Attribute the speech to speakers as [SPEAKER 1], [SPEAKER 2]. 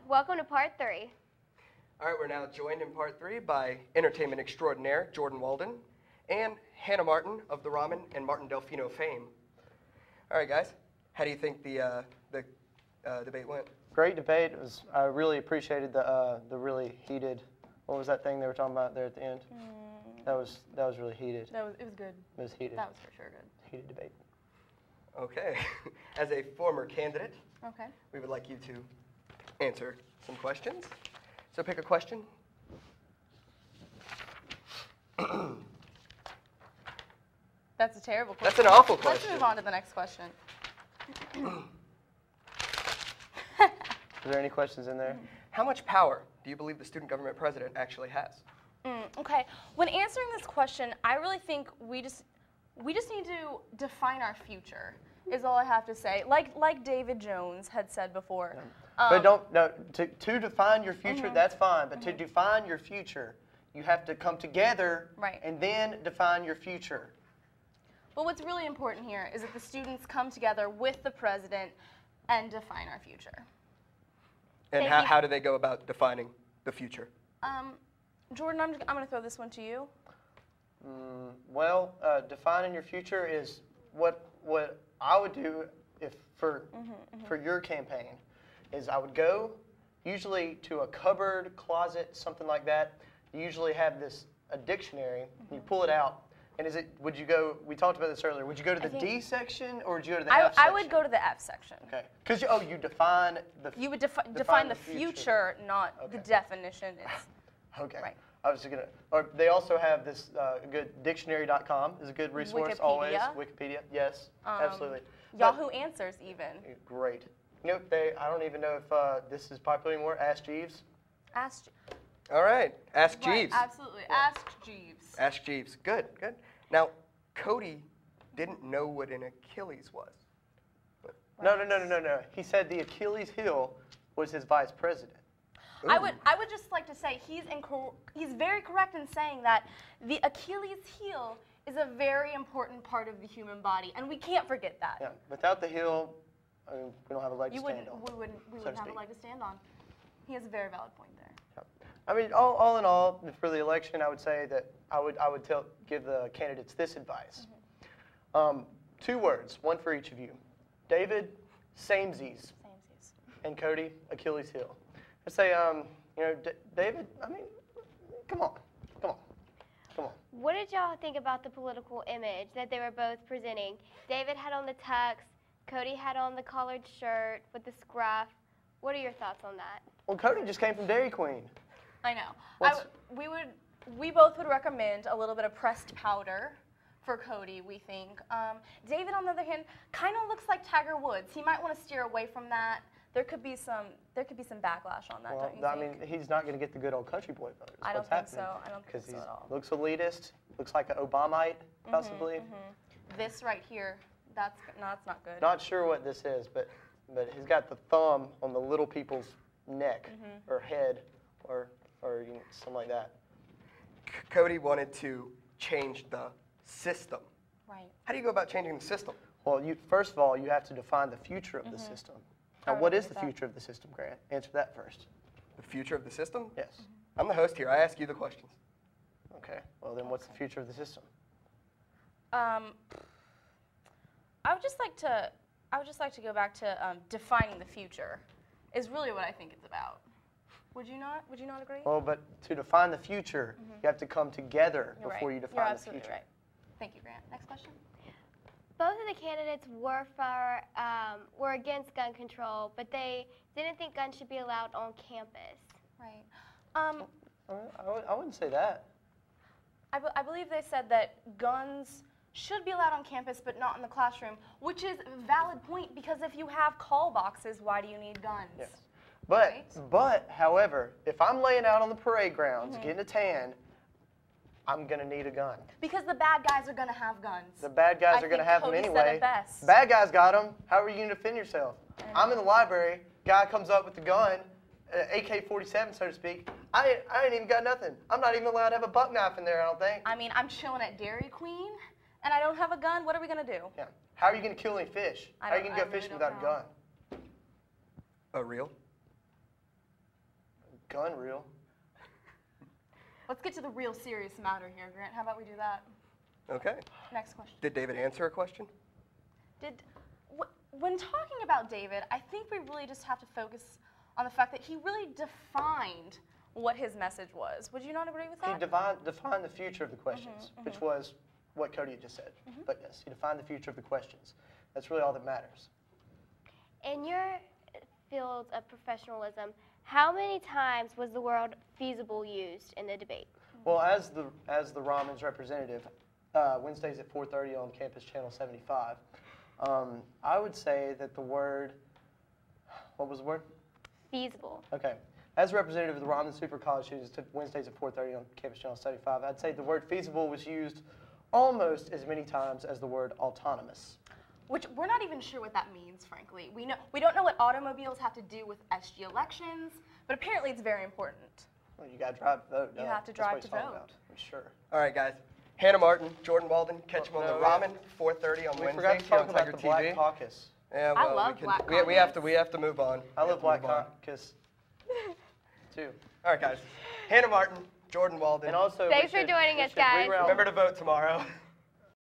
[SPEAKER 1] welcome to part 3.
[SPEAKER 2] All right, we're now joined in part 3 by entertainment extraordinaire Jordan Walden and Hannah Martin of the Ramen and Martin Delfino fame. All right, guys, how do you think the debate went?
[SPEAKER 3] Great debate. I really appreciated the really heated. What was that thing they were talking about there at the end? That was really heated.
[SPEAKER 4] It was good.
[SPEAKER 3] It was heated.
[SPEAKER 4] That was for sure good.
[SPEAKER 3] Heated debate.
[SPEAKER 2] Okay. As a former candidate,
[SPEAKER 4] Okay.
[SPEAKER 2] we would like you to answer some questions. So pick a question.
[SPEAKER 4] That's a terrible question.
[SPEAKER 2] That's an awful
[SPEAKER 4] Let's
[SPEAKER 2] question.
[SPEAKER 4] move on to the next question.
[SPEAKER 3] Are there any questions in there?
[SPEAKER 2] How much power do you believe the student government president actually has?
[SPEAKER 4] Okay. When answering this question, I really think we just need to define our future. Is all I have to say. Like David Jones had said before.
[SPEAKER 3] But to define your future, that's fine. But to define your future, you have to come together and then define your future.
[SPEAKER 4] But what's really important here is that the students come together with the president and define our future.
[SPEAKER 2] And how do they go about defining the future?
[SPEAKER 4] Jordan, I'm going to throw this one to you.
[SPEAKER 3] Well, defining your future is what I would do if for your campaign is I would go usually to a cupboard, closet, something like that. You usually have a dictionary. You pull it out. And would you go, we talked about this earlier, would you go to the D section or would you go to the F section?
[SPEAKER 4] I would go to the F section.
[SPEAKER 3] Okay. Because, you define the
[SPEAKER 4] You would define the future, not the definition.
[SPEAKER 3] Okay.
[SPEAKER 4] Right.
[SPEAKER 3] I was going to, or they also have this good dictionary.com is a good resource always. Wikipedia, yes, absolutely.
[SPEAKER 4] Yahoo Answers even.
[SPEAKER 3] Great. I don't even know if this is popular anymore. Ask Jeeves.
[SPEAKER 2] All right, Ask Jeeves.
[SPEAKER 4] Absolutely, Ask Jeeves.
[SPEAKER 2] Ask Jeeves, good. Now, Cody didn't know what an Achilles was.
[SPEAKER 3] No. He said the Achilles heel was his vice president.
[SPEAKER 4] Ooh. I would just like to say he's very correct in saying that the Achilles heel is a very important part of the human body, and we can't forget that.
[SPEAKER 3] Yeah, without the heel, we don't have a leg to stand on.
[SPEAKER 4] We wouldn't have a leg to stand on. He has a very valid point there.
[SPEAKER 3] Yeah. I mean, all in all, for the election, I would say that I would give the candidates this advice. 2 words, one for each of you. David, samesies. And Cody, Achilles heel. I'd say, David, I mean, come on.
[SPEAKER 1] What did y'all think about the political image that they were both presenting? David had on the tux, Cody had on the collared shirt with the scruff. What are your thoughts on that?
[SPEAKER 3] Well, Cody just came from Dairy Queen.
[SPEAKER 4] I know. We both would recommend a little bit of pressed powder for Cody, we think. David, on the other hand, kind of looks like Tiger Woods. He might want to steer away from that. There could be some backlash on that, don't you think?
[SPEAKER 3] I mean, he's not going to get the good old country boy voters.
[SPEAKER 4] I don't think so. Because
[SPEAKER 3] he looks elitist, looks like an Obamite, possibly.
[SPEAKER 4] This right here, that's not good.
[SPEAKER 3] Not sure what this is, but he's got the thumb on the little people's neck or head or something like that.
[SPEAKER 2] Cody wanted to change the system.
[SPEAKER 4] Right.
[SPEAKER 2] How do you go about changing the system?
[SPEAKER 3] Well, first of all, you have to define the future of the system. Now, what is the future of the system, Grant? Answer that first.
[SPEAKER 2] The future of the system?
[SPEAKER 3] Yes.
[SPEAKER 2] I'm the host here. I ask you the questions.
[SPEAKER 3] Okay. Well, then what's the future of the system?
[SPEAKER 4] I would just like to go back to defining the future. Is really what I think it's about. Would you not agree?
[SPEAKER 3] Well, but to define the future, you have to come together before you define the future.
[SPEAKER 4] You're absolutely right. Thank you, Grant. Next question.
[SPEAKER 1] Both of the candidates were against gun control, but they didn't think guns should be allowed on campus.
[SPEAKER 4] Right.
[SPEAKER 3] I wouldn't say that.
[SPEAKER 4] I believe they said that guns should be allowed on campus, but not in the classroom, which is a valid point because if you have call boxes, why do you need guns?
[SPEAKER 3] Yes. But however, if I'm laying out on the parade grounds getting a tan, I'm going to need a gun.
[SPEAKER 4] Because the bad guys are going to have guns.
[SPEAKER 3] The bad guys are going to have them anyway.
[SPEAKER 4] Said it best.
[SPEAKER 3] Bad guys got them. How are you going to defend yourself? I'm in the library. Guy comes up with the gun, AK-47, so to speak. I ain't even got nothing. I'm not even allowed to have a buck knife in there, I don't think.
[SPEAKER 4] I mean, I'm chilling at Dairy Queen, and I don't have a gun. What are we going to do?
[SPEAKER 3] Yeah. How are you going to kill any fish? How are you going to go fishing without a gun?
[SPEAKER 2] A reel?
[SPEAKER 3] gun real.
[SPEAKER 4] Let's get to the real serious matter here, Grant. How about we do that?
[SPEAKER 2] Okay.
[SPEAKER 4] Next question.
[SPEAKER 2] Did David answer a question?
[SPEAKER 4] When talking about David, I think we really just have to focus on the fact that he really defined what his message was. Would you not agree with that?
[SPEAKER 3] He defined the future of the questions, which was what Cody had just said. But yes, he defined the future of the questions. That's really all that matters.
[SPEAKER 1] In your field of professionalism, how many times was the word feasible used in the debate?
[SPEAKER 3] Well, as the Ramon's representative, Wednesdays at 4:30 on Campus Channel 75, I would say that the word, what was the word?
[SPEAKER 1] Feasible.
[SPEAKER 3] Okay. As representative of the Ramon Super College students, Wednesdays at 4:30 on Campus Channel 75, I'd say the word feasible was used almost as many times as the word autonomous.
[SPEAKER 4] Which we're not even sure what that means, frankly. We don't know what automobiles have to do with SG elections, but apparently it's very important.
[SPEAKER 3] Well, you got to drive to vote.
[SPEAKER 4] You have to drive to vote.
[SPEAKER 3] Sure.
[SPEAKER 2] All right, guys. Hannah Martin, Jordan Walden, catch them on the Ramen, 4:30 on
[SPEAKER 3] We
[SPEAKER 2] Wednesday
[SPEAKER 3] forgot to
[SPEAKER 2] here
[SPEAKER 3] talk
[SPEAKER 2] on
[SPEAKER 3] about
[SPEAKER 2] Tiger
[SPEAKER 3] the
[SPEAKER 2] TV.
[SPEAKER 3] Black Caucus.
[SPEAKER 2] Yeah,
[SPEAKER 4] I
[SPEAKER 2] well,
[SPEAKER 4] love Black
[SPEAKER 2] we have to move on.
[SPEAKER 3] I love Black Caucus too.
[SPEAKER 2] All right, guys. Hannah Martin, Jordan Walden.
[SPEAKER 3] And also,
[SPEAKER 1] Thanks for joining us, guys.
[SPEAKER 2] Remember to vote tomorrow.